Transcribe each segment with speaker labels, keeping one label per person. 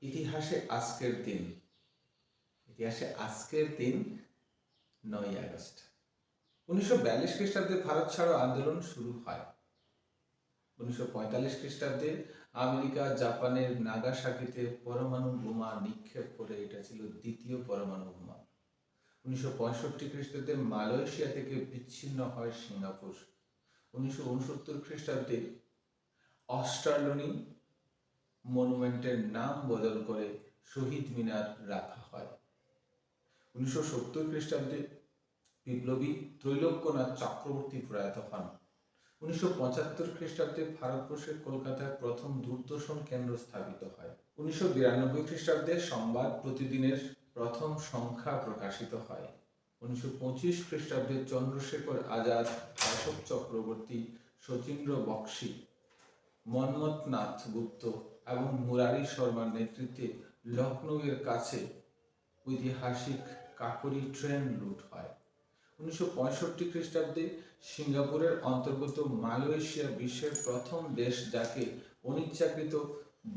Speaker 1: ইতিহাসে আজকের দিন 9ই আগস্ট 1942 খ্রিস্টাব্দে ভারত ছাড়ো আন্দোলন শুরু হয়। 1945 খ্রিস্টাব্দে আমেরিকা জাপানের নাগাসাকিতে পরমাণু বোমা নিক্ষেপ করে, এটা ছিল দ্বিতীয় পরমাণু বোমা। 1965 খ্রিস্টাব্দে মালয়েশিয়া থেকে বিচ্ছিন্ন হয় সিঙ্গাপুর। 1969 খ্রিস্টাব্দে অস্টারলনি মনুমেন্টের নাম বদল করে শহীদ মিনার রাখা হয়। 1970 খ্রিস্টাব্দে বিপ্লবী ত্রৈলোক্যনাথ চক্রবর্তী প্রয়াত হন। 1975 খ্রিস্টাব্দে ভারতবর্ষের কলকাতায় প্রথম দূরদর্শন কেন্দ্র স্থাপিত হয়। 1992 খ্রিস্টাব্দে সংবাদ প্রতিদিনের প্রথম সংখ্যা প্রকাশিত হয়। 1925 খ্রিস্টাব্দে চন্দ্রশেখর আজাদ, অশোক চক্রবর্তী, শচীন্দ্র বক্সী, মন্মথনাথ গুপ্ত এবং মুরারি শর্মার নেতৃত্বে লখনৌয়ের কাছে ঐতিহাসিক কাকরি ট্রেন লুট হয়। 1965 খ্রিস্টাব্দে সিঙ্গাপুরের অন্তর্গত মালয়েশিয়া বিশ্বের প্রথম দেশ, যাকে অনিচ্ছাকৃত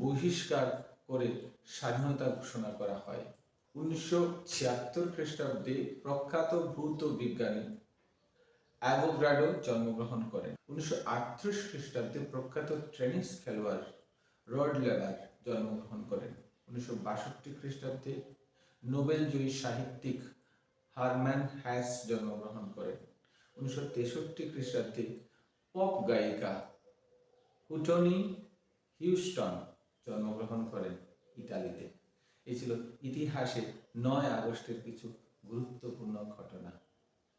Speaker 1: বহিষ্কার করে স্বাধীনতা ঘোষণা করা হয়। 1976 খ্রিস্টাব্দে প্রখ্যাত ভৌত বিজ্ঞানী অ্যাভোগাড্রো জন্মগ্রহণ করেন। 1938 খ্রিস্টাব্দে প্রখ্যাত টেনিস খেলোয়াড় রড লেভার জন্মগ্রহণ করেন। 1962 খ্রিস্টাব্দে নোবেলজয়ী সাহিত্যিক হারম্যান হেস জন্মগ্রহণ করেন। 1963 খ্রিস্টাব্দে পপ গায়িকা হুটনি হিউস্টন জন্মগ্রহণ করেন ইতালিতে। এই ছিল ইতিহাসে 9 আগস্টের কিছু গুরুত্বপূর্ণ ঘটনা।